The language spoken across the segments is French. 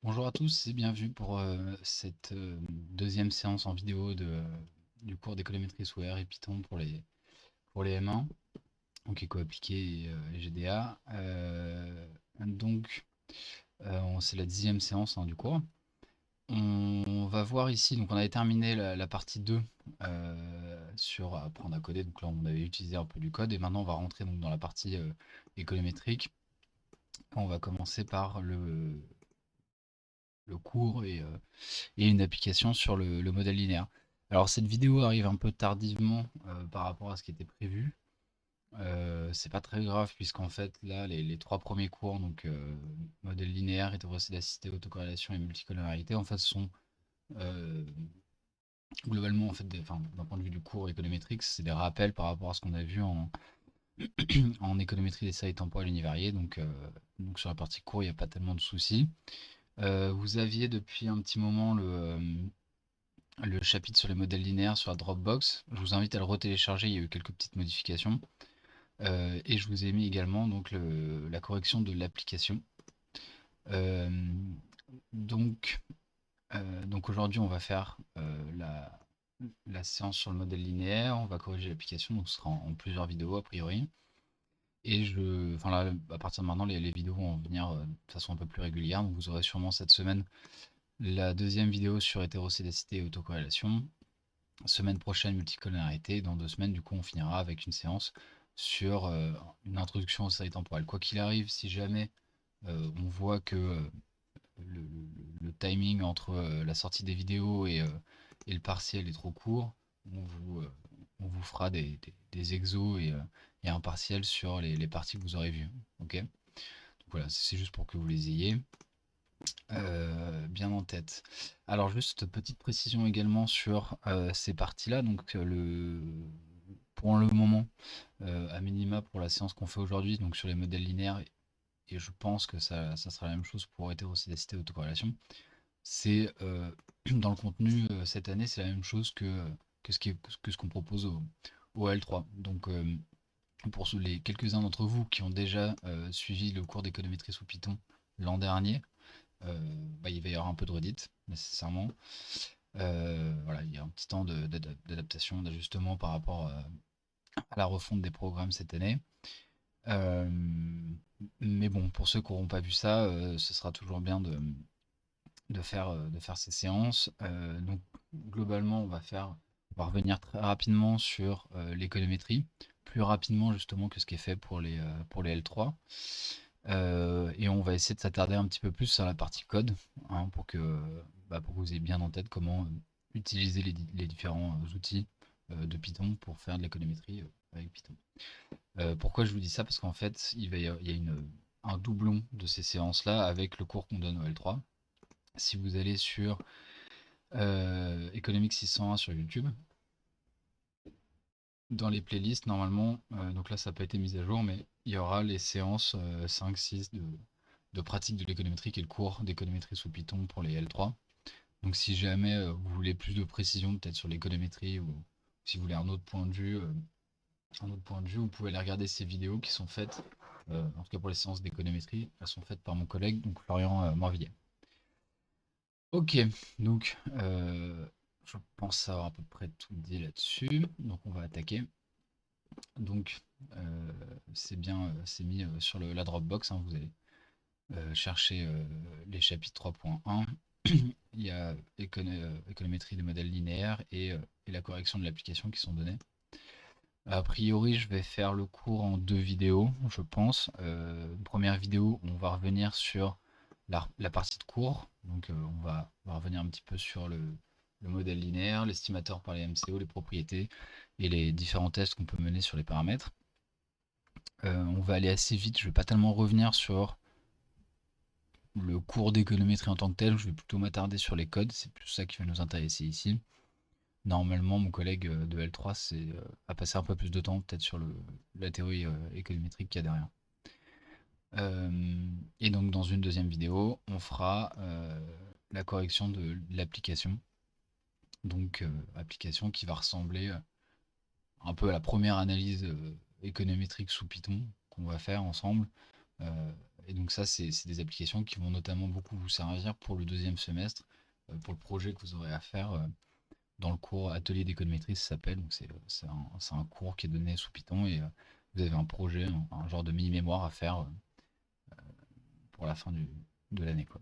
Bonjour à tous et bienvenue pour cette deuxième séance en vidéo du cours d'économétrie sous R et Python pour les M1, donc éco appliqué et GDA. C'est la 10e séance du cours. On va voir ici, donc on avait terminé la partie 2 sur apprendre à coder, donc là on avait utilisé un peu du code et maintenant on va rentrer donc, dans la partie économétrique. On va commencer par le cours et une application sur le modèle linéaire. Alors cette vidéo arrive un peu tardivement par rapport à ce qui était prévu. C'est pas très grave puisqu'en fait là les trois premiers cours, donc modèle linéaire, hétérocité assistée, autocorrélation et multicollinéarité, en fait sont euh, globalement en fait d'un point de vue du cours économétrique, c'est des rappels par rapport à ce qu'on a vu en économétrie des séries temporelles univariées. Donc sur la partie cours il n'y a pas tellement de soucis. Vous aviez depuis un petit moment le chapitre sur les modèles linéaires sur la Dropbox. Je vous invite à le retélécharger, il y a eu quelques petites modifications. Et je vous ai mis également donc la correction de l'application. Euh, donc donc aujourd'hui, on va faire la séance sur le modèle linéaire, on va corriger l'application, donc ce sera en plusieurs vidéos a priori. Enfin là, à partir de maintenant, les vidéos vont venir de façon un peu plus régulière. Donc vous aurez sûrement cette semaine la deuxième vidéo sur hétérocédacité et autocorrélation. Semaine prochaine, multicollinéarité. Dans 2 semaines, du coup, on finira avec une séance sur une introduction aux séries temporelles. Quoi qu'il arrive, si jamais on voit que le, le timing entre la sortie des vidéos et le partiel est trop court, on vous fera des exos et un partiel sur les parties que vous aurez vues. Ok. Donc voilà, c'est juste pour que vous les ayez bien en tête. Alors juste petite précision également sur ces parties-là. Pour le moment, à minima pour la séance qu'on fait aujourd'hui, donc sur les modèles linéaires, et je pense que ça sera la même chose pour hétérocédacité et autocorrélation, c'est dans le contenu cette année, c'est la même chose que ce qu'on propose au L3. Donc pour les quelques-uns d'entre vous qui ont déjà suivi le cours d'économétrie sous Python l'an dernier, il va y avoir un peu de redite, nécessairement. Voilà, il y a un petit temps d'adaptation, d'ajustement par rapport à la refonte des programmes cette année. Euh, mais bon, pour ceux qui n'auront pas vu ça, ce sera toujours bien de faire ces séances. Donc globalement, on va revenir très rapidement sur l'économétrie, plus rapidement justement que ce qui est fait pour les L3. Et on va essayer de s'attarder un petit peu plus sur la partie code, hein, pour que vous ayez bien en tête comment utiliser les différents outils de Python pour faire de l'économétrie avec Python. Pourquoi je vous dis ça? Parce qu'en fait, il y a un doublon de ces séances-là avec le cours qu'on donne au L3. Si vous allez sur Economics 601 sur YouTube, dans les playlists, normalement, donc là ça n'a pas été mis à jour, mais il y aura les séances 5-6 de pratique de l'économétrie qui est le cours d'économétrie sous Python pour les L3. Donc si jamais vous voulez plus de précision peut-être sur l'économétrie ou si vous voulez un autre point de vue, vous pouvez aller regarder ces vidéos qui sont faites, en tout cas pour les séances d'économétrie, elles sont faites par mon collègue, donc Florian Morvillier. Ok, donc je pense avoir à peu près tout dit là-dessus, donc on va attaquer. Donc c'est bien, c'est mis sur la Dropbox, hein, vous allez chercher les chapitres 3.1. Il y a économétrie des modèles linéaires et la correction de l'application qui sont donnés. A priori, je vais faire le cours en 2 vidéos, je pense. Une première vidéo, on va revenir sur la partie de cours. Donc, on va revenir un petit peu sur le modèle linéaire, l'estimateur par les MCO, les propriétés et les différents tests qu'on peut mener sur les paramètres. On va aller assez vite, je ne vais pas tellement revenir sur le cours d'économétrie en tant que tel, je vais plutôt m'attarder sur les codes, c'est plus ça qui va nous intéresser ici. Normalement, mon collègue de L3 a passé un peu plus de temps peut-être sur la théorie économétrique qu'il y a derrière. Et donc dans une deuxième vidéo, on fera la correction de l'application. Donc application qui va ressembler un peu à la première analyse économétrique sous Python qu'on va faire ensemble. et donc ça, c'est des applications qui vont notamment beaucoup vous servir pour le deuxième semestre, pour le projet que vous aurez à faire dans le cours Atelier d'économétrie, ça s'appelle. Donc c'est un cours qui est donné sous Python et vous avez un projet, un genre de mini-mémoire à faire pour la fin de l'année, quoi.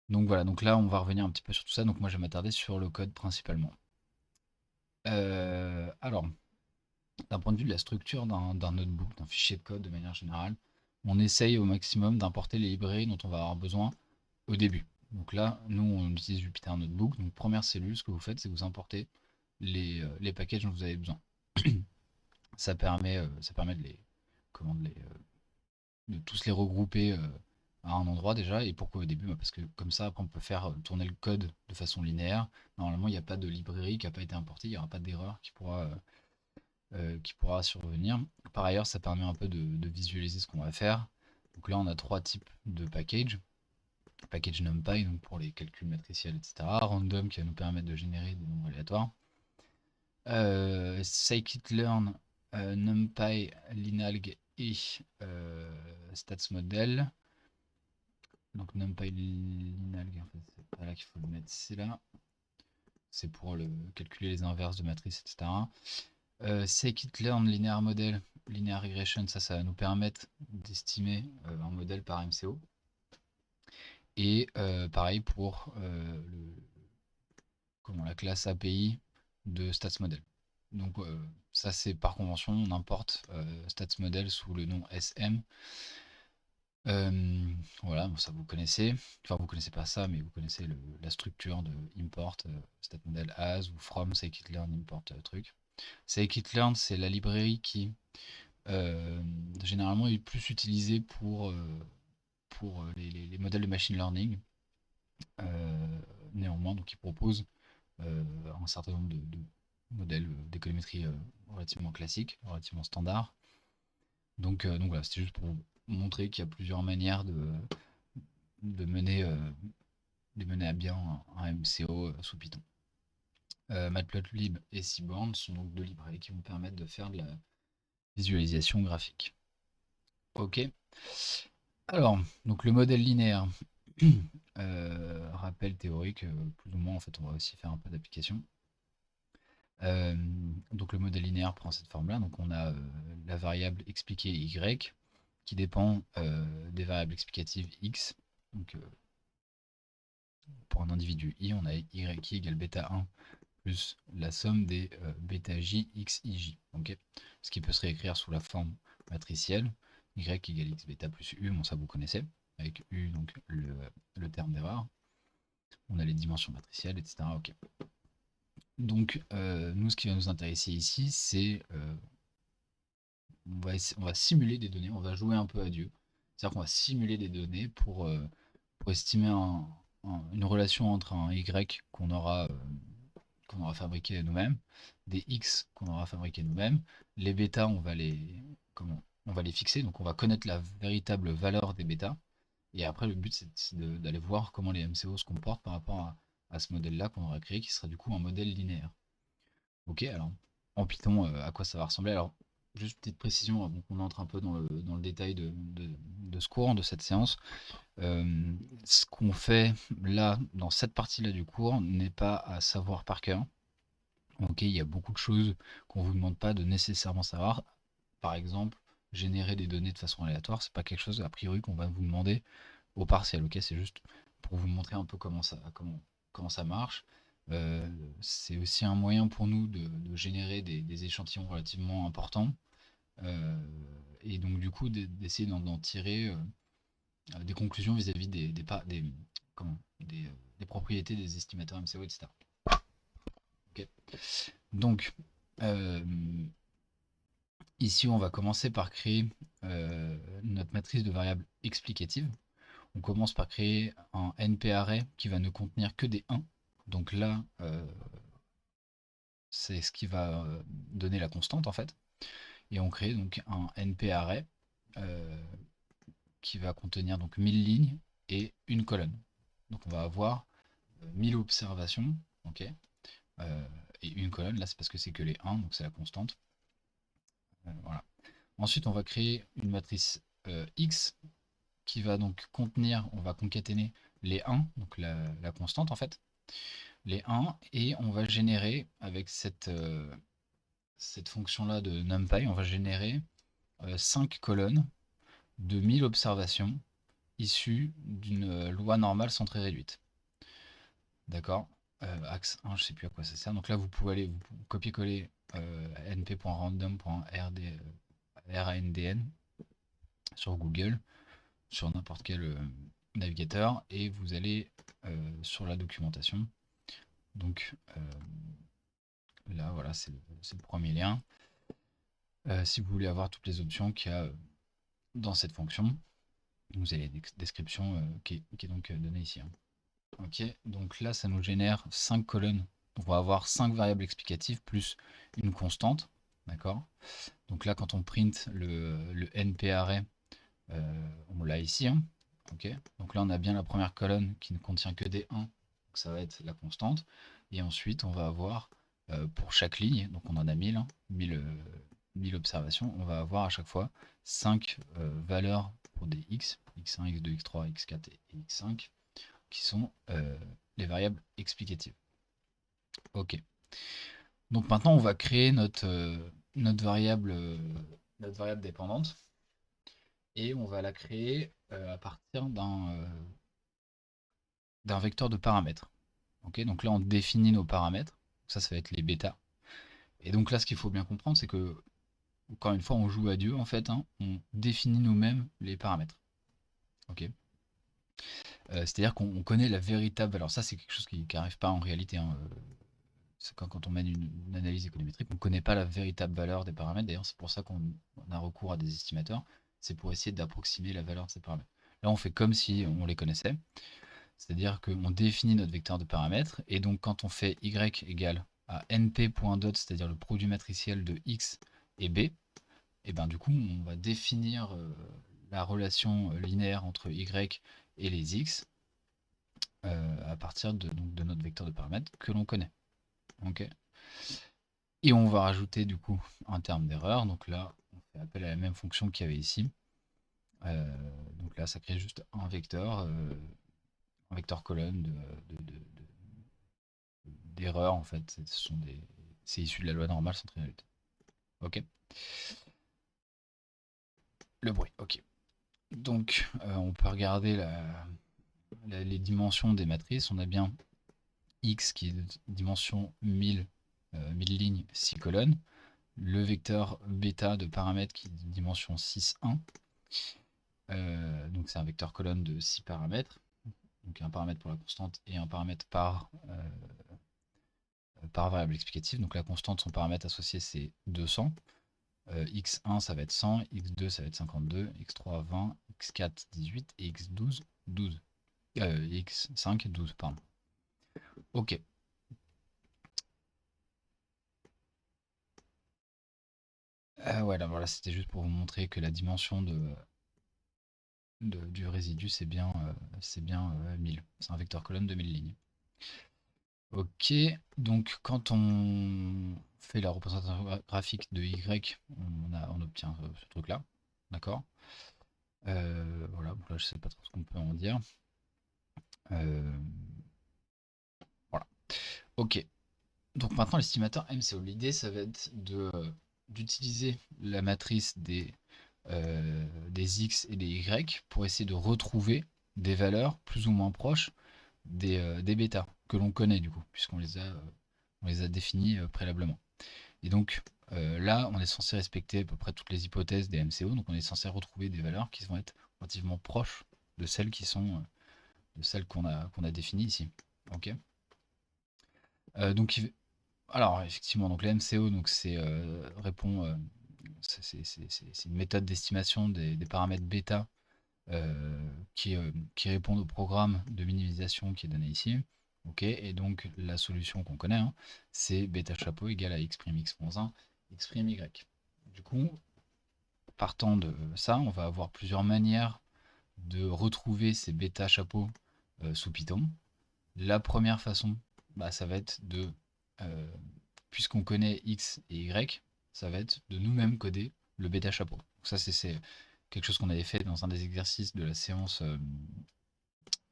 Donc voilà, donc là on va revenir un petit peu sur tout ça. Donc moi je vais m'attarder sur le code principalement. Alors, d'un point de vue de la structure d'un notebook, d'un fichier de code de manière générale, on essaye au maximum d'importer les librairies dont on va avoir besoin au début. Donc là, nous on utilise Jupyter Notebook. Donc première cellule, ce que vous faites, c'est que vous importez les packages dont vous avez besoin. Ça permet de de tous les regrouper à un endroit déjà. Et pourquoi au début? Parce que comme ça, après, on peut faire tourner le code de façon linéaire. Normalement, il n'y a pas de librairie qui n'a pas été importée, il n'y aura pas d'erreur qui pourra survenir. Par ailleurs, ça permet un peu de visualiser ce qu'on va faire. Donc là, on a trois types de packages. Package NumPy, donc pour les calculs matriciels, etc. Random, qui va nous permettre de générer des nombres aléatoires. Scikit-learn, NumPy, Linalg et StatsModel. Donc NumPy, Linalg, en fait, c'est pas là qu'il faut le mettre, c'est là. C'est pour calculer les inverses de matrices, etc. Scikit-learn, Linear Model, Linear Regression, ça va nous permettre d'estimer un modèle par MCO. Et pareil pour la classe API de StatsModel. Donc ça c'est par convention, on importe StatsModel sous le nom SM. Voilà, bon, ça vous connaissez. Enfin vous connaissez pas ça, mais vous connaissez la structure de import StatModel as ou from scikit-learn import truc. Scikit-learn c'est la librairie qui généralement est plus utilisée pour les modèles de machine learning. Néanmoins, donc il propose un certain nombre de modèles d'économétrie relativement classiques, relativement standards. Donc voilà, c'était juste pour vous montrer qu'il y a plusieurs manières de mener à bien un MCO sous Python. Matplotlib et Seaborn sont donc deux librairies qui vont permettre de faire de la visualisation graphique. Ok. Alors, donc le modèle linéaire. Rappel théorique, plus ou moins, en fait, on va aussi faire un peu d'application. Donc le modèle linéaire prend cette forme-là. Donc on a la variable expliquée y qui dépend des variables explicatives x. Donc pour un individu i, on a y qui égale bêta 1 plus la somme des bêta j, x, ij. Okay, ce qui peut se réécrire sous la forme matricielle, y égale x bêta plus u, bon ça vous connaissez, avec u donc le terme d'erreur. On a les dimensions matricielles, etc. Ok. Donc nous, ce qui va nous intéresser ici, c'est on va simuler des données, on va jouer un peu à Dieu. C'est-à-dire qu'on va simuler des données pour estimer une relation entre un y qu'on aura fabriqué nous-mêmes, des x qu'on aura fabriqué nous-mêmes. Les bêtas, on va les fixer, donc on va connaître la véritable valeur des bêtas. Et après, le but, c'est d'aller voir comment les MCO se comportent par rapport à ce modèle-là qu'on aura créé, qui sera du coup un modèle linéaire. Ok, alors en Python, à quoi ça va ressembler? Alors, juste petite précision, avant qu'on entre un peu dans le détail de ce cours, de cette séance. Ce qu'on fait là, dans cette partie-là du cours, n'est pas à savoir par cœur. Ok, il y a beaucoup de choses qu'on ne vous demande pas de nécessairement savoir. Par exemple, générer des données de façon aléatoire, c'est pas quelque chose a priori qu'on va vous demander au partiel. Ok, c'est juste pour vous montrer un peu comment ça marche. C'est aussi un moyen pour nous de générer des échantillons relativement importants. Et donc du coup d'essayer d'en tirer des conclusions vis-à-vis des propriétés des estimateurs MCO, etc. Okay. Donc ici on va commencer par créer notre matrice de variables explicatives. On commence par créer un NP-array qui va ne contenir que des 1. Donc là, c'est ce qui va donner la constante en fait. Et on crée donc un NP-array qui va contenir donc 1000 lignes et une colonne. Donc on va avoir 1000 observations, ok, et une colonne. Là c'est parce que c'est que les 1, donc c'est la constante. Voilà. Ensuite on va créer une matrice X qui va donc contenir, on va concaténer les 1, donc la constante en fait, les 1, et on va générer avec cette fonction-là de NumPy, on va générer 5 colonnes de 1000 observations issues d'une loi normale centrée réduite. D'accord. Axe 1, je ne sais plus à quoi ça sert. Donc là, vous pouvez aller copier-coller np.random.randn sur Google, sur n'importe quel navigateur, et vous allez sur la documentation. Donc là, voilà, c'est le premier lien. Si vous voulez avoir toutes les options qu'il y a dans cette fonction, vous avez la description qui est donc donnée ici. Hein. Ok, donc là, ça nous génère 5 colonnes. On va avoir 5 variables explicatives plus une constante. D'accord. Donc là, quand on print le np-array, on l'a ici. Hein. Ok. Donc là, on a bien la première colonne qui ne contient que des 1. Donc ça va être la constante. Et ensuite, on va avoir pour chaque ligne, donc on en a 1000, hein, 1000 observations, on va avoir à chaque fois 5 valeurs pour des x, x1, x2, x3, x4 et x5, qui sont les variables explicatives. Ok. Donc maintenant, on va créer notre variable dépendante. Et on va la créer à partir d'un vecteur de paramètres. Ok, donc là, on définit nos paramètres. Ça va être les bêtas. Et donc là, ce qu'il faut bien comprendre, c'est que, encore une fois, on joue à Dieu, en fait. Hein, on définit nous-mêmes les paramètres. Ok. C'est-à-dire qu'on connaît la véritable valeur. Ça, c'est quelque chose qui n'arrive pas en réalité. Hein. C'est quand on mène une analyse économétrique, on ne connaît pas la véritable valeur des paramètres. D'ailleurs, c'est pour ça qu'on a recours à des estimateurs. C'est pour essayer d'approximer la valeur de ces paramètres. Là, on fait comme si on les connaissait. C'est-à-dire qu'on définit notre vecteur de paramètres. Et donc, quand on fait y égale à np.dot, c'est-à-dire le produit matriciel de x et b, et ben du coup, on va définir la relation linéaire entre y et les x à partir donc, de notre vecteur de paramètres que l'on connaît. Okay. Et on va rajouter du coup un terme d'erreur. Donc là, on fait appel à la même fonction qu'il y avait ici. Donc là, ça crée juste un vecteur colonne d'erreur en fait. C'est issu de la loi normale centrée réduite. Ok. Le bruit. Ok. Donc, on peut regarder les dimensions des matrices. On a bien x qui est dimension 1000 lignes, 6 colonnes. Le vecteur bêta de paramètres qui est dimension 6, 1. Donc c'est un vecteur colonne de 6 paramètres. Donc un paramètre pour la constante et un paramètre par variable explicative. Donc la constante, son paramètre associé, c'est 200. x1, ça va être 100. x2, ça va être 52. x3, 20. x4, 18. Et x12, 12. x5, 12, pardon. Ok. Ouais, là, voilà, c'était juste pour vous montrer que la dimension du résidu, c'est bien 1000. C'est un vecteur colonne de 1000 lignes. Ok, donc quand on fait la représentation graphique de Y, on obtient ce truc-là, d'accord. Voilà, bon, là je sais pas trop ce qu'on peut en dire. Voilà. Ok, donc maintenant l'estimateur MCO, l'idée ça va être d'utiliser la matrice des X et des Y pour essayer de retrouver des valeurs plus ou moins proches des bêtas que l'on connaît du coup, puisqu'on les a définis préalablement. Et donc là, on est censé respecter à peu près toutes les hypothèses des MCO, donc on est censé retrouver des valeurs qui vont être relativement proches de celles qui sont de celles qu'on a définies ici. Ok. Donc alors effectivement, donc les MCO, donc c'est c'est une méthode d'estimation des paramètres bêta qui répondent au programme de minimisation qui est donné ici. Ok, et donc la solution qu'on connaît, hein, c'est bêta chapeau égale à x' x-1, x' y. Du coup, partant de ça, on va avoir plusieurs manières de retrouver ces bêta chapeaux sous Python. La première façon, bah, ça va être puisqu'on connaît x et y, ça va être de nous-mêmes coder le bêta chapeau. Donc ça, c'est quelque chose qu'on avait fait dans un des exercices de la séance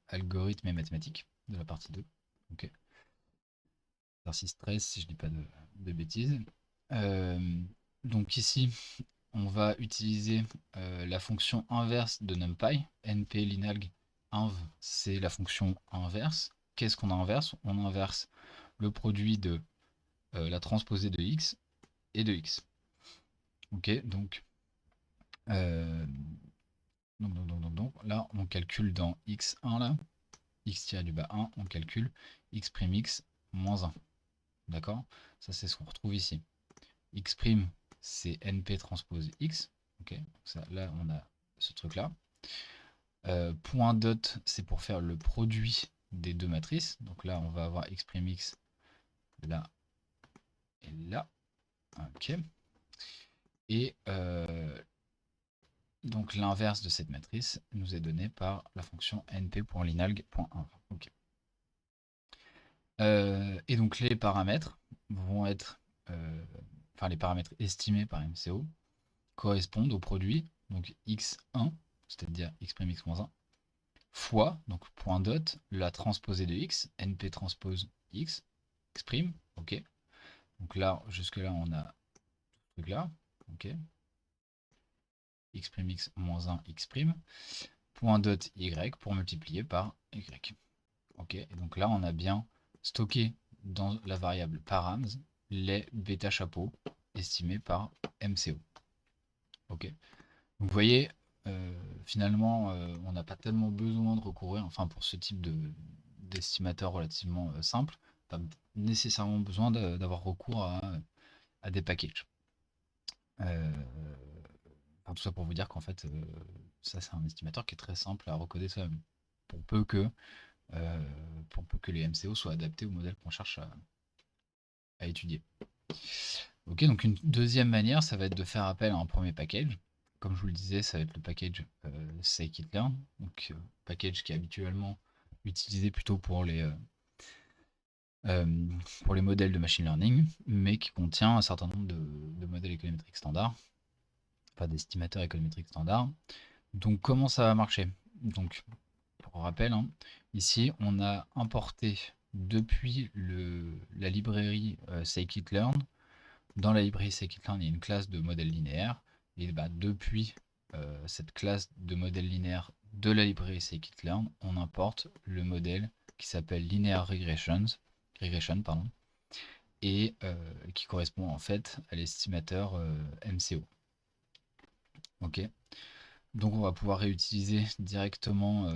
algorithme et mathématiques de la partie 2. Ok. Exercice 13, si je dis pas de bêtises. Donc ici, on va utiliser la fonction inverse de NumPy, np-linalg inv, c'est la fonction inverse. Qu'est-ce qu'on inverse? On inverse le produit de la transposée de x et de x. Ok, donc, là, on calcule dans x1, là, x-1, on calcule x'(x) moins 1. D'accord? Ça, c'est ce qu'on retrouve ici. X', c'est np transpose x. Ok, donc ça, là, on a ce truc-là. Point dot, c'est pour faire le produit des deux matrices. Donc là, on va avoir x'(x) là et là. Ok. Et donc l'inverse de cette matrice nous est donné par la fonction np.linalg.1. Ok. Et donc les paramètres vont être, enfin les paramètres estimés par MCO correspondent au produit, donc x1, c'est-à-dire x'(x) moins 1, fois, donc point dot, la transposée de x, np transpose x, x', ok. Donc là, jusque là, on a ce truc là, ok. x'(x) moins 1, x', point dot y pour multiplier par y. Ok, et donc là, on a bien stocké dans la variable params les bêta chapeaux estimés par MCO. Ok, donc vous voyez, finalement, on n'a pas tellement besoin de recourir, enfin pour ce type d'estimateur relativement simple, pas nécessairement besoin d'avoir recours à des packages. Enfin, tout ça pour vous dire qu'en fait, ça c'est un estimateur qui est très simple à recoder soi-même, pour peu que les MCO soient adaptés au modèle qu'on cherche à étudier. Ok, donc une deuxième manière, ça va être de faire appel à un premier package. Comme je vous le disais, ça va être le package scikit-learn, donc package qui est habituellement utilisé plutôt pour les modèles de machine learning, mais qui contient un certain nombre de modèles économétriques standards, enfin d'estimateurs économétriques standards. Donc comment ça va marcher? Donc pour rappel, hein, ici on a importé depuis la librairie scikit-learn. Dans la librairie scikit-learn, il y a une classe de modèle linéaire. Et bah, depuis cette classe de modèle linéaire de la librairie scikit-learn, on importe le modèle qui s'appelle linear regression, et qui correspond en fait à l'estimateur MCO. Ok. Donc on va pouvoir réutiliser directement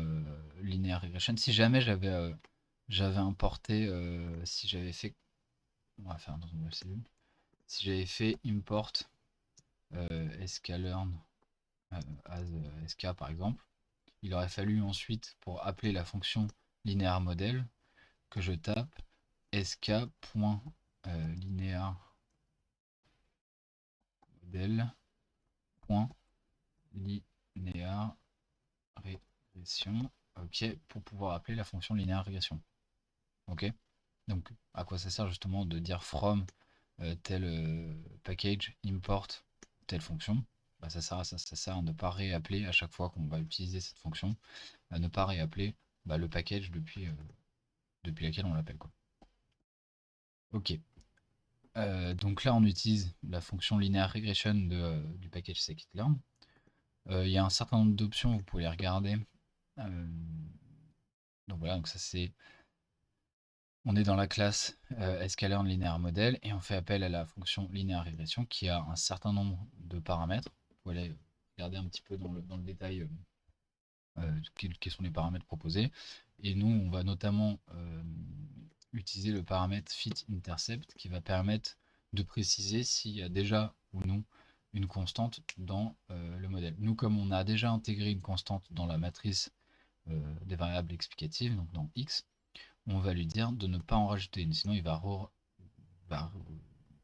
linear regression. Si jamais j'avais importé, si j'avais fait, on va faire dans une nouvelle cellule. Si j'avais fait import sklearn as sk par exemple, il aurait fallu ensuite, pour appeler la fonction linear model, que je tape sk.linear model.linear régression, ok, pour pouvoir appeler la fonction linéaire régression. Ok, donc à quoi ça sert justement de dire from tel package import telle fonction? Bah, ça sert à ça, ça sert à ne pas réappeler à chaque fois qu'on va utiliser cette fonction, à ne pas réappeler le package depuis laquelle on l'appelle, quoi. Ok, donc là on utilise la fonction linear regression du package scikit-learn. Il y a un certain nombre d'options, vous pouvez les regarder. Donc voilà, donc ça c'est, on est dans la classe sklearn linear model et on fait appel à la fonction linear regression qui a un certain nombre de paramètres. Vous pouvez aller regarder un petit peu dans le détail quels sont les paramètres proposés. Et nous, on va notamment utiliser le paramètre fit_intercept qui va permettre de préciser s'il y a déjà ou non une constante dans le modèle. Nous, comme on a déjà intégré une constante dans la matrice des variables explicatives, donc dans X, on va lui dire de ne pas en rajouter une, sinon il va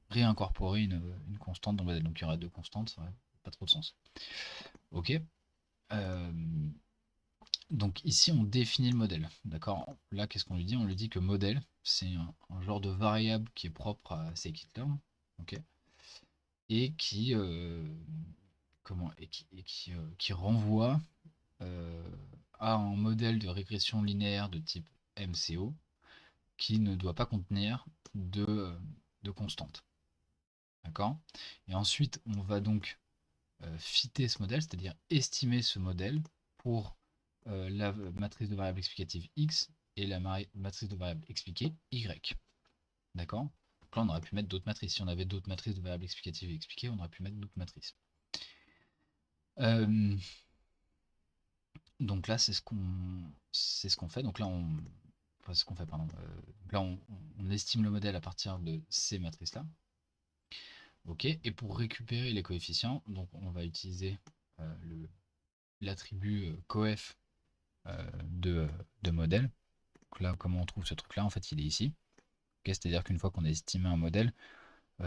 réincorporer une constante dans le modèle. Donc il y aura deux constantes, ça n'aurait pas trop de sens. Ok. Donc ici on définit le modèle, d'accord? Là qu'est-ce qu'on lui dit? On lui dit que modèle c'est un genre de variable qui est propre à scikit-learn, ok? Et qui renvoie à un modèle de régression linéaire de type MCO qui ne doit pas contenir de constante. D'accord? Et ensuite, on va donc fitter ce modèle, c'est-à-dire estimer ce modèle pour la matrice de variables explicatives X et la matrice de variables expliquées Y. D'accord? Donc là, on aurait pu mettre d'autres matrices. Si on avait d'autres matrices de variables explicatives et expliquées, on aurait pu mettre d'autres matrices. Donc là, c'est ce qu'on fait. Donc là, enfin, ce qu'on fait, pardon. Donc là, on estime le modèle à partir de ces matrices-là. Ok. Et pour récupérer les coefficients, donc on va utiliser l'attribut coef de modèle. Donc là, comment on trouve ce truc-là? En fait, il est ici. Okay, c'est-à-dire qu'une fois qu'on a estimé un modèle,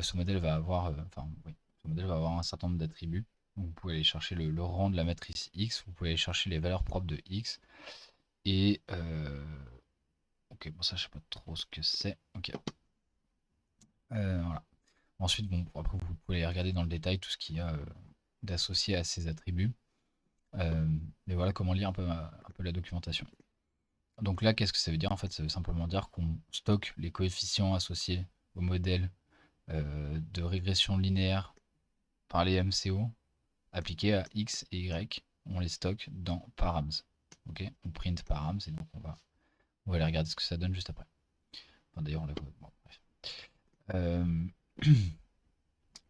ce modèle va avoir, ce modèle va avoir un certain nombre d'attributs. Vous pouvez aller chercher le rang de la matrice X, vous pouvez aller chercher les valeurs propres de X. Et ok, bon ça je sais pas trop ce que c'est. Ok. Voilà. Ensuite, bon, après vous pouvez regarder dans le détail tout ce qu'il y a d'associé à ces attributs. Mais voilà comment lire un peu la documentation. Donc là, qu'est-ce que ça veut dire? En fait, ça veut simplement dire qu'on stocke les coefficients associés au modèle de régression linéaire par les MCO appliqués à X et Y. On les stocke dans params. Ok, on print params et donc on va aller regarder ce que ça donne juste après. Enfin, d'ailleurs, on la voit. Bon, bref.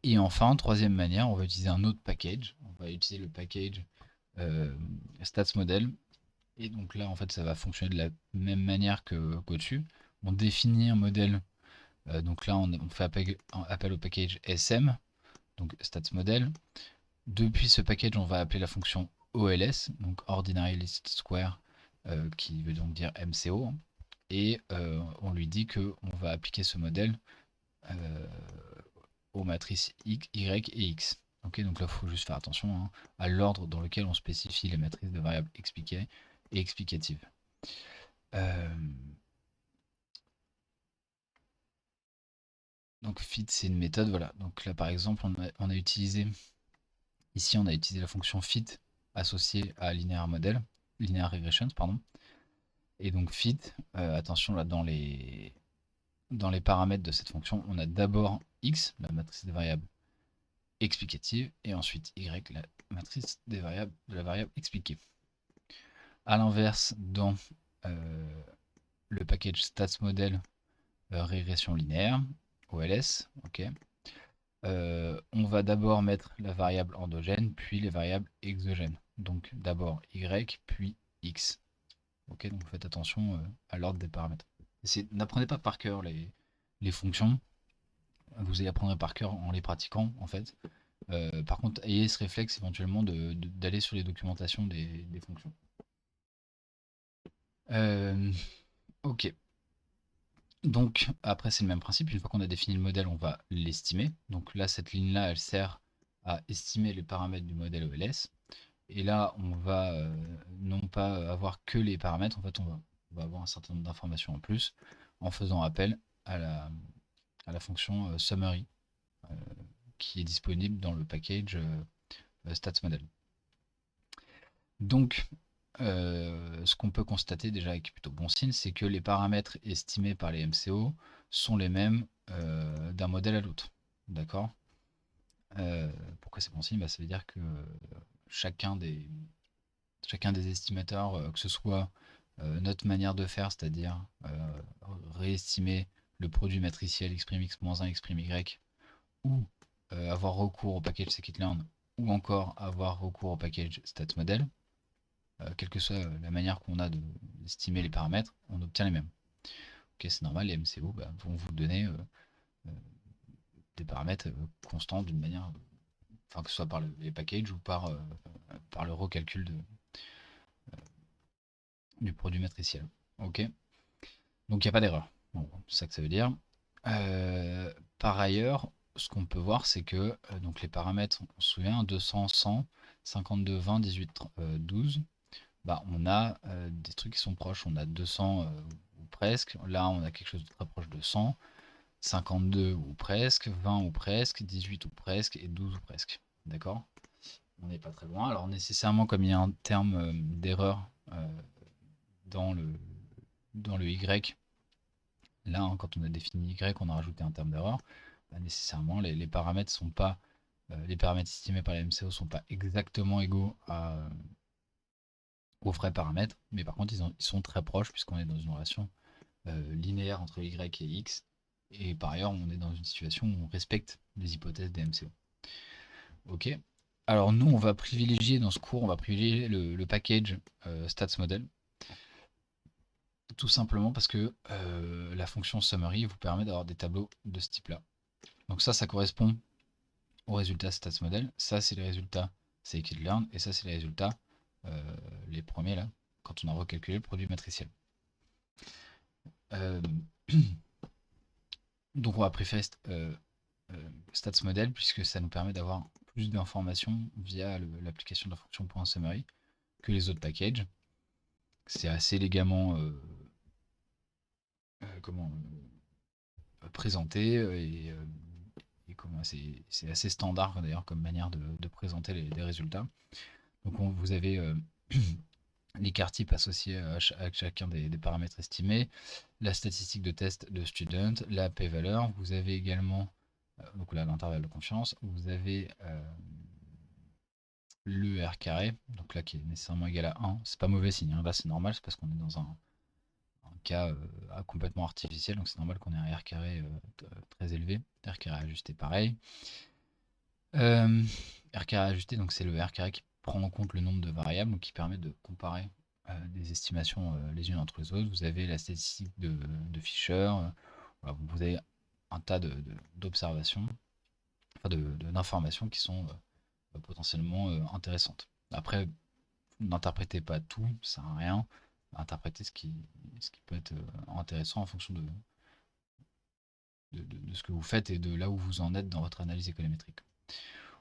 Et enfin, troisième manière, on va utiliser un autre package. On va utiliser le package statsModel. Et donc là, en fait, ça va fonctionner de la même manière qu'au-dessus. On définit un modèle. Donc là, on fait appel au package SM, donc statsModel. Depuis ce package, on va appeler la fonction OLS, donc Ordinary Least Square, qui veut donc dire MCO. Et on lui dit qu'on va appliquer ce modèle aux matrices X, Y et X. Ok, donc là, il faut juste faire attention à l'ordre dans lequel on spécifie les matrices de variables expliquées et explicatives. Donc fit, c'est une méthode, voilà. Donc là, par exemple, on a utilisé la fonction fit associée à linear regressions, pardon. Et donc fit, attention là, dans les paramètres de cette fonction, on a d'abord x, la matrice des variables explicative, et ensuite y, la matrice de la variable expliquée. A l'inverse, dans le package statsModel régression linéaire, OLS, ok, on va d'abord mettre la variable endogène, puis les variables exogènes. Donc d'abord y, puis x. Ok, donc faites attention à l'ordre des paramètres. N'apprenez pas par cœur les fonctions, vous les apprendrez par cœur en les pratiquant en fait. Par contre, ayez ce réflexe éventuellement d'aller sur les documentations des fonctions. Ok. Donc après c'est le même principe, une fois qu'on a défini le modèle, on va l'estimer. Donc là, cette ligne-là, elle sert à estimer les paramètres du modèle OLS. Et là, on va non pas avoir que les paramètres, en fait, on va avoir un certain nombre d'informations en plus en faisant appel à la fonction summary qui est disponible dans le package statsModel. Donc, ce qu'on peut constater déjà avec plutôt bon signe, c'est que les paramètres estimés par les MCO sont les mêmes d'un modèle à l'autre. D'accord? Pourquoi c'est bon signe? Ça veut dire que chacun des estimateurs, que ce soit notre manière de faire, c'est-à-dire réestimer le produit matriciel X', X-1, X', ou avoir recours au package scikit-learn, ou encore avoir recours au package statsModel, quelle que soit la manière qu'on a d'estimer les paramètres, on obtient les mêmes. Ok, c'est normal, les MCO vont vous donner des paramètres constants d'une manière, enfin que ce soit par les packages ou par le recalcul du produit matriciel. Ok, donc il n'y a pas d'erreur. Bon, c'est ça que ça veut dire. Par ailleurs, ce qu'on peut voir, c'est que donc les paramètres, on se souvient, 200, 100, 52, 20, 18, 12, on a des trucs qui sont proches. On a 200 ou presque. Là, on a quelque chose de très proche de 100. 52 ou presque, 20 ou presque, 18 ou presque, et 12 ou presque. D'accord? On n'est pas très loin. Alors nécessairement, comme il y a un terme d'erreur dans le Y, là, hein, quand on a défini Y, on a rajouté un terme d'erreur. Bah, nécessairement, les paramètres sont pas, les paramètres estimés par la MCO sont pas exactement égaux aux vrais paramètres, mais par contre, ils sont très proches puisqu'on est dans une relation linéaire entre Y et X. Et par ailleurs, on est dans une situation où on respecte les hypothèses des MCO. Ok. Alors nous, on va privilégier dans ce cours, on va privilégier le package stats model, tout simplement parce que la fonction summary vous permet d'avoir des tableaux de ce type-là. Donc ça correspond aux résultats stats model. Ça, c'est les résultats scikit-learn, et ça, c'est les résultats, les premiers là, quand on a recalculé le produit matriciel. Donc on va préférer stats model puisque ça nous permet d'avoir plus d'informations via l'application de la fonction .summary que les autres packages. C'est assez élégamment présenté et comment c'est assez standard d'ailleurs comme manière de présenter les résultats. Donc vous avez les quarts types associés à chacun des paramètres estimés, la statistique de test de student, la p-valeur, vous avez également donc là l'intervalle de confiance, vous avez le r carré, donc là qui est nécessairement égal à 1, c'est pas mauvais signe, hein. Là c'est normal, c'est parce qu'on est dans un cas complètement artificiel, donc c'est normal qu'on ait un r carré très élevé, r carré ajusté pareil. R carré ajusté, donc c'est le r carré qui prend en compte le nombre de variables, donc qui permet de comparer des estimations les unes entre les autres. Vous avez la statistique de Fisher, voilà, vous avez un tas d'observations, enfin d'informations qui sont potentiellement intéressantes. Après, n'interprétez pas tout, ça sert à rien. Interprétez ce qui peut être intéressant en fonction de ce que vous faites et de là où vous en êtes dans votre analyse économétrique.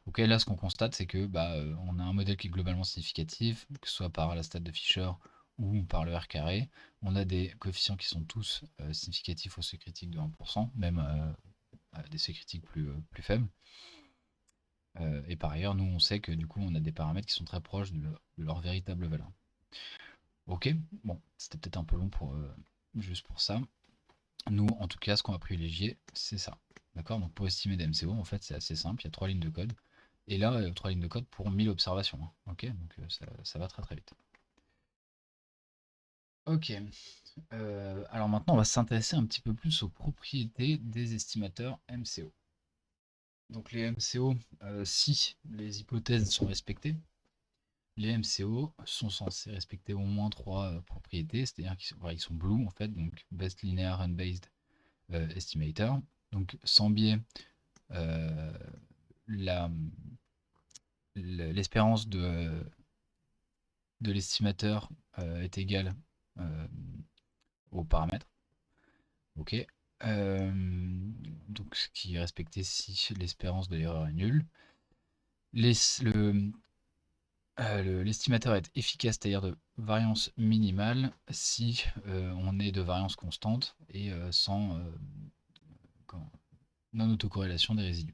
Ok, là ce qu'on constate c'est que on a un modèle qui est globalement significatif, que ce soit par la stat de Fisher ou par le R carré. On a des coefficients qui sont tous significatifs au seuil critique de 1%, même des seuils critiques plus faibles. Et par ailleurs, nous on sait que du coup on a des paramètres qui sont très proches de leur véritable valeur. Ok, bon, c'était peut-être un peu long juste pour ça. Nous, en tout cas, ce qu'on va privilégier, c'est ça. D'accord. Donc pour estimer des MCO, en fait, c'est assez simple. Il y a 3 lignes de code. Et là, 3 lignes de code pour 1000 observations, hein. Ok, donc ça va très très vite. Ok. Alors maintenant, on va s'intéresser un petit peu plus aux propriétés des estimateurs MCO. Donc les MCO, si les hypothèses sont respectées, les MCO sont censés respecter au moins 3 propriétés, c'est-à-dire qu'ils sont blue en fait, donc Best Linear Unbased Estimator. Donc sans biais, l'espérance de l'estimateur est égale au paramètre. Ok. Donc ce qui est respecté si l'espérance de l'erreur est nulle. L'estimateur est efficace, c'est-à-dire de variance minimale, si on est de variance constante et sans non-autocorrélation des résidus.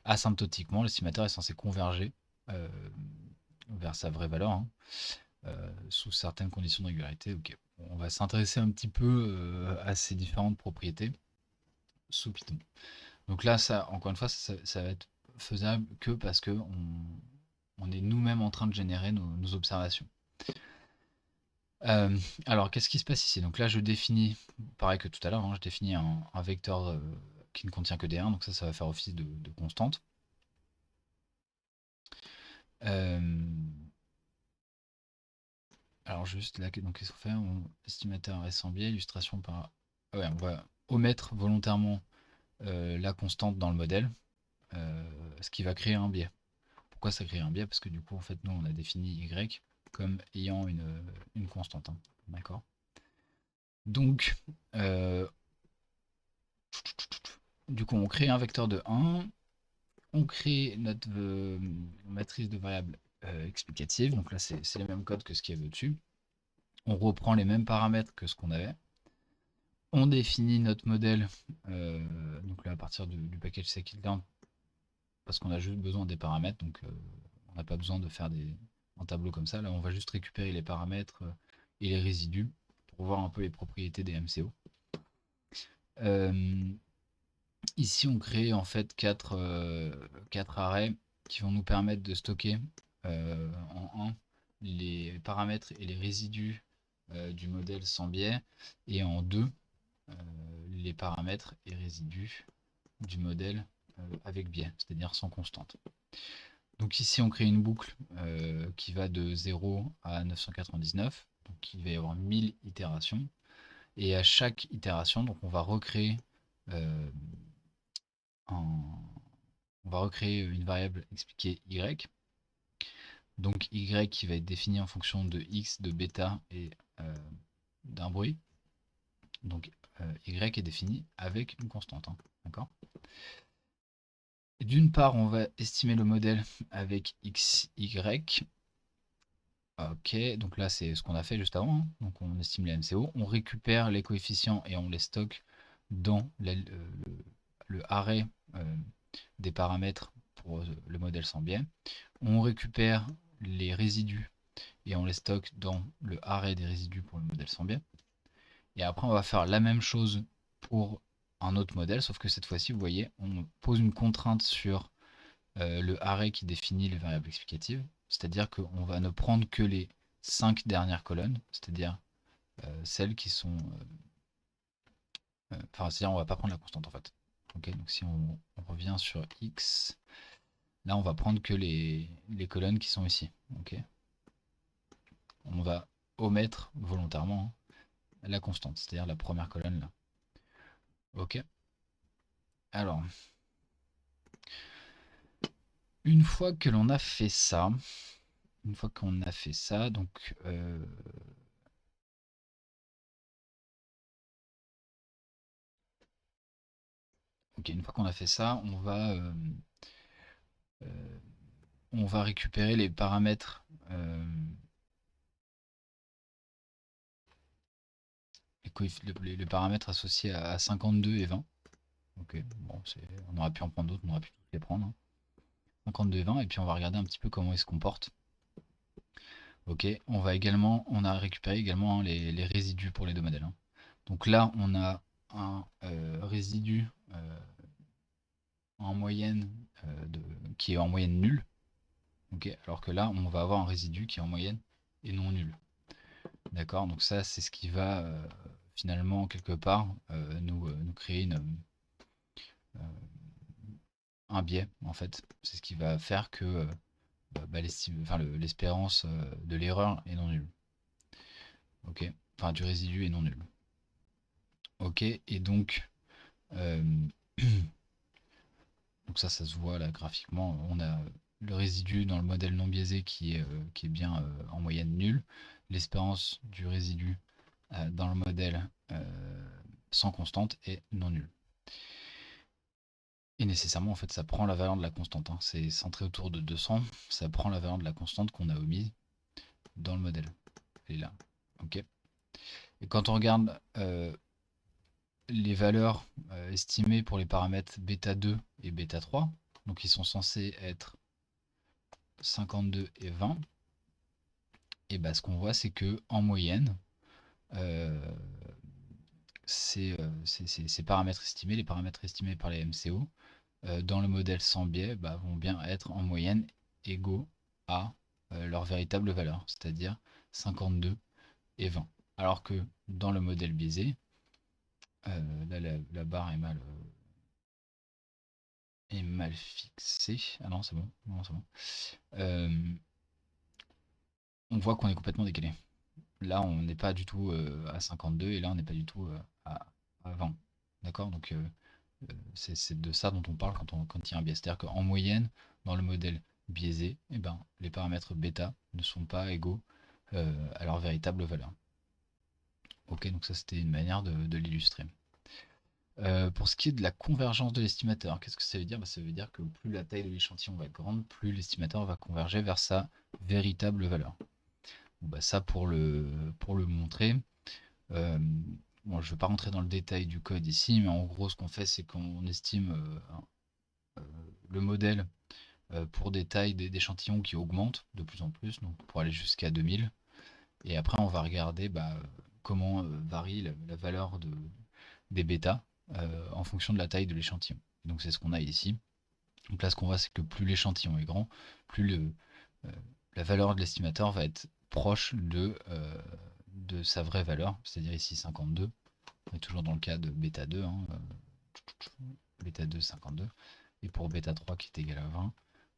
Asymptotiquement, l'estimateur est censé converger vers sa vraie valeur, hein, sous certaines conditions de régularité. Ok. On va s'intéresser un petit peu à ces différentes propriétés sous Python. Donc là, ça, encore une fois, ça va être faisable que parce que on est nous-mêmes en train de générer nos observations. Alors, qu'est-ce qui se passe ici? Donc là, je définis, pareil que tout à l'heure, hein, je définis un vecteur qui ne contient que des 1, donc ça va faire office de constante. Alors juste là, donc qu'est-ce qu'on fait? Estimateur est sans biais, illustration par... Ah ouais, on va omettre volontairement la constante dans le modèle, ce qui va créer un biais. Pourquoi ça crée un biais? Parce que du coup, en fait, nous, on a défini y comme ayant une constante, hein. D'accord? Donc, du coup, on crée un vecteur de 1, on crée notre matrice de variables explicative. Donc là, c'est le même code que ce qu'il y avait au-dessus. On reprend les mêmes paramètres que ce qu'on avait. On définit notre modèle, donc là à partir du package scikit-learn, parce qu'on a juste besoin des paramètres, donc on n'a pas besoin de faire un tableau comme ça. Là, on va juste récupérer les paramètres et les résidus pour voir un peu les propriétés des MCO. Ici, on crée en fait 4 arrêts qui vont nous permettre de stocker en 1 les paramètres et les résidus du modèle sans biais, et en 2 les paramètres et résidus du modèle avec biais, c'est-à-dire sans constante. Donc ici, on crée une boucle qui va de 0 à 999, donc il va y avoir 1000 itérations, et à chaque itération, donc on va recréer une variable expliquée y. Donc y qui va être définie en fonction de x, de bêta et d'un bruit. Donc y est défini avec une constante. Hein, d'accord. D'une part, on va estimer le modèle avec xy. Ok, donc là c'est ce qu'on a fait juste avant. Hein. Donc on estime les MCO, on récupère les coefficients et on les stocke dans le array des paramètres pour le modèle sans biais. On récupère les résidus et on les stocke dans le array des résidus pour le modèle sans biais. Et après, on va faire la même chose pour un autre modèle, sauf que cette fois-ci, vous voyez, on pose une contrainte sur le array qui définit les variables explicatives, c'est-à-dire qu'on va ne prendre que les 5 dernières colonnes, c'est-à-dire celles qui sont... Enfin, c'est-à-dire on va pas prendre la constante en fait. Ok, donc si on revient sur x, là on va prendre que les colonnes qui sont ici. Ok, on va omettre volontairement la constante, c'est-à-dire la première colonne là. Ok. Alors, une fois que l'on a fait ça, donc ok, une fois qu'on a fait ça, on va récupérer les paramètres les paramètres associés à 52 et 20. Ok, bon, on aurait pu en prendre d'autres, on aurait pu les prendre. Hein. 52 et 20, et puis on va regarder un petit peu comment ils se comportent. Ok, on a récupéré également hein, les résidus pour les deux modèles. Hein. Donc là, on a un résidu en moyenne qui est en moyenne nul. Ok, alors que là, on va avoir un résidu qui est en moyenne et non nul. D'accord, donc ça, c'est ce qui va finalement quelque part nous créer un biais en fait. C'est ce qui va faire que l'espérance de l'erreur est non nulle. Ok, enfin du résidu est non nul. Ok, et donc euh, donc ça se voit là graphiquement. On a le résidu dans le modèle non biaisé qui est bien en moyenne nulle. L'espérance du résidu dans le modèle sans constante est non nulle. Et nécessairement, en fait, ça prend la valeur de la constante. Hein. C'est centré autour de 200. Ça prend la valeur de la constante qu'on a omise dans le modèle. Elle est là. Ok. Et quand on regarde les valeurs estimées pour les paramètres bêta 2 et bêta 3, donc ils sont censés être 52 et 20, et bah, ce qu'on voit, c'est que en moyenne, ces paramètres estimés, les paramètres estimés par les MCO, dans le modèle sans biais, bah, vont bien être en moyenne égaux à leur véritable valeur, c'est-à-dire 52 et 20. Alors que dans le modèle biaisé, là la barre est mal fixée. Ah non, c'est bon. Non, c'est bon. On voit qu'on est complètement décalé. Là, on n'est pas du tout à 52 et là, on n'est pas du tout à 20. D'accord. Donc, c'est de ça dont on parle quand il y a un biais. C'est-à-dire qu'en moyenne, dans le modèle biaisé, eh ben, les paramètres bêta ne sont pas égaux à leur véritable valeur. Ok, donc ça c'était une manière de l'illustrer. Pour ce qui est de la convergence de l'estimateur, qu'est-ce que ça veut dire? Bah, ça veut dire que plus la taille de l'échantillon va être grande, plus l'estimateur va converger vers sa véritable valeur. Bon, bah, ça pour le montrer, bon, je ne vais pas rentrer dans le détail du code ici, mais en gros ce qu'on fait c'est qu'on estime le modèle pour des tailles d'échantillons qui augmentent de plus en plus, donc pour aller jusqu'à 2000. Et après, on va regarder comment varie la valeur des bêtas en fonction de la taille de l'échantillon. Donc c'est ce qu'on a ici. Donc là, ce qu'on voit, c'est que plus l'échantillon est grand, plus euh, la valeur de l'estimateur va être proche de sa vraie valeur, c'est-à-dire ici 52. On est toujours dans le cas de bêta 2, hein, bêta 2, 52. Et pour bêta 3 qui est égal à 20,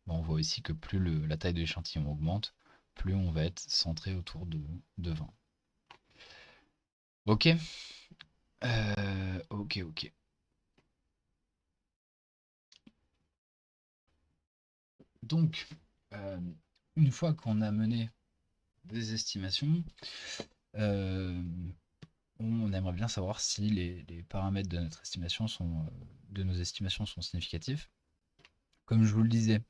on voit ici que plus la taille de l'échantillon augmente, plus on va être centré autour de 20. Ok. Ok. Donc, une fois qu'on a mené des estimations, on aimerait bien savoir si les paramètres de notre estimation de nos estimations sont significatifs. Comme je vous le disais,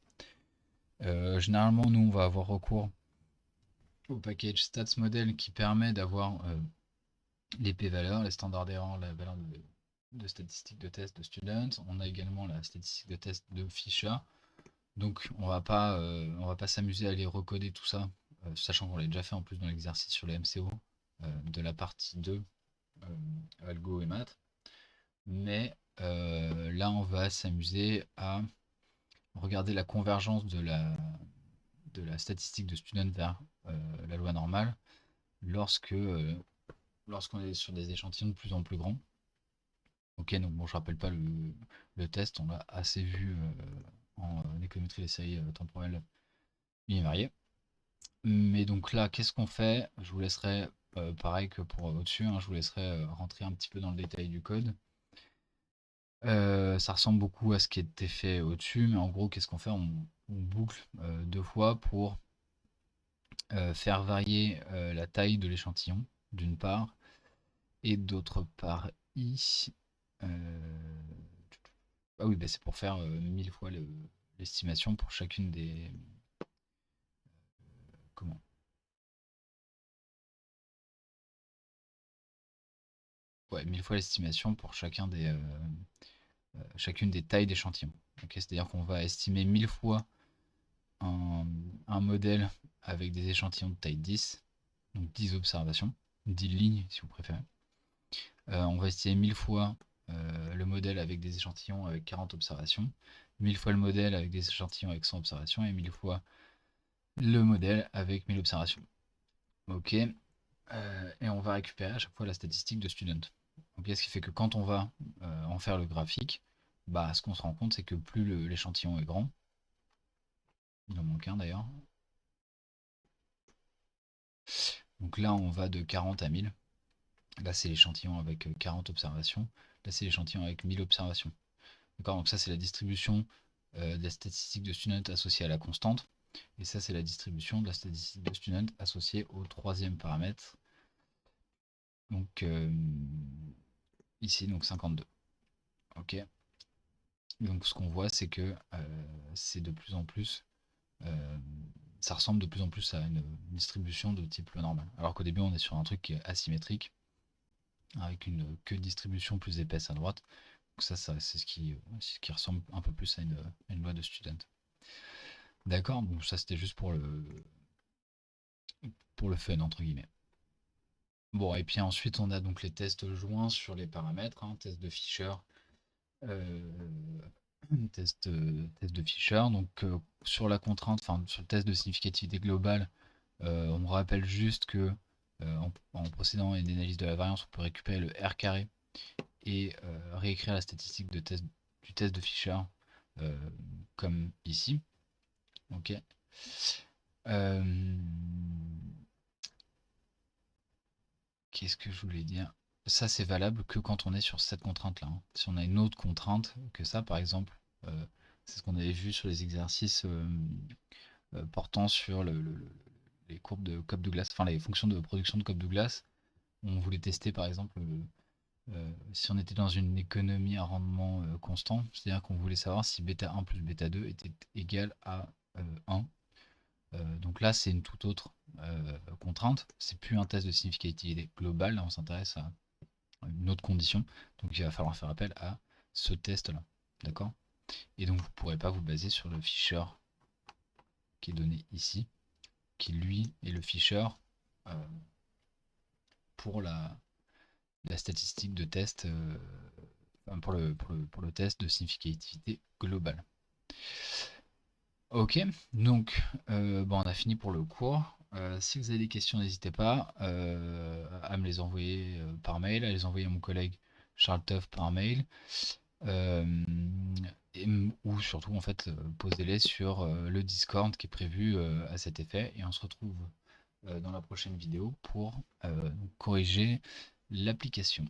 généralement, nous, on va avoir recours au package stats model qui permet d'avoir les p-valeurs, les standards d'erreur, la valeur de statistiques de test de students. On a également la statistique de test de Fisher. Donc on va pas s'amuser à aller recoder tout ça, sachant qu'on l'a déjà fait en plus dans l'exercice sur les MCO de la partie 2, algo et maths. Mais là on va s'amuser à regarder la convergence de la statistique de student vers la loi normale lorsqu'on est sur des échantillons de plus en plus grands. Ok, donc bon, je rappelle pas le test, on l'a assez vu en économétrie des séries temporelles univariées. Mais donc là, qu'est-ce qu'on fait? Je vous laisserai, pareil que pour au-dessus, hein, je vous laisserai rentrer un petit peu dans le détail du code. Ça ressemble beaucoup à ce qui était fait au-dessus, mais en gros, qu'est-ce qu'on fait? On boucle 2 fois pour faire varier la taille de l'échantillon, d'une part, et d'autre part, ici. Ah oui, bah c'est pour faire 1000 fois l'estimation pour chacune des. Comment? Ouais, 1000 fois l'estimation pour chacune des tailles d'échantillons. Okay, c'est-à-dire qu'on va estimer 1000 fois un modèle avec des échantillons de taille 10, donc 10 observations, 10 lignes si vous préférez. On va estimer 1000 fois le modèle avec des échantillons avec 40 observations, 1000 fois le modèle avec des échantillons avec 100 observations et 1000 fois le modèle avec 1000 observations. Ok. Et on va récupérer à chaque fois la statistique de student. Okay, ce qui fait que quand on va en faire le graphique, ce qu'on se rend compte, c'est que plus l'échantillon est grand, il en manque un d'ailleurs. Donc là, on va de 40 à 1000. Là, c'est l'échantillon avec 40 observations. Là, c'est l'échantillon avec 1000 observations. D'accord. Donc ça, c'est la distribution de la statistique de student associée à la constante. Et ça, c'est la distribution de la statistique de student associée au troisième paramètre. Donc ici, donc 52. Ok. Donc ce qu'on voit, c'est que c'est de plus en plus, ça ressemble de plus en plus à une distribution de type loi normale. Alors qu'au début, on est sur un truc qui est asymétrique, avec une queue de distribution plus épaisse à droite. Donc ça c'est ce qui ressemble un peu plus à une loi de student. D'accord, donc ça c'était juste pour le fun, entre guillemets. Bon, et puis ensuite on a donc les tests joints sur les paramètres, hein, test de Fisher, test de Fisher. Donc sur la contrainte, enfin sur le test de significativité globale, on rappelle juste que en procédant à une analyse de la variance, on peut récupérer le R carré et réécrire la statistique du test de Fisher comme ici. Ok. Qu'est-ce que je voulais dire? Ça, c'est valable que quand on est sur cette contrainte-là, hein. Si on a une autre contrainte que ça, par exemple, c'est ce qu'on avait vu sur les exercices portant sur les courbes de Cobb-Douglas, enfin les fonctions de production de Cobb-Douglas. On voulait tester, par exemple, si on était dans une économie à rendement constant, c'est-à-dire qu'on voulait savoir si bêta 1 plus bêta 2 était égal à 1. Donc là, c'est une toute autre contrainte. C'est plus un test de significativité globale. Là, on s'intéresse à une autre condition. Donc il va falloir faire appel à ce test-là. D'accord? Et donc vous ne pourrez pas vous baser sur le Fisher qui est donné ici, qui lui est le ficher pour la statistique de test, pour le test de significativité globale. Ok, donc bon, on a fini pour le cours. Si vous avez des questions, n'hésitez pas à me les envoyer par mail, à les envoyer à mon collègue Charles Teuf par mail, ou surtout en fait posez-les sur le Discord qui est prévu à cet effet, et on se retrouve dans la prochaine vidéo pour corriger l'application.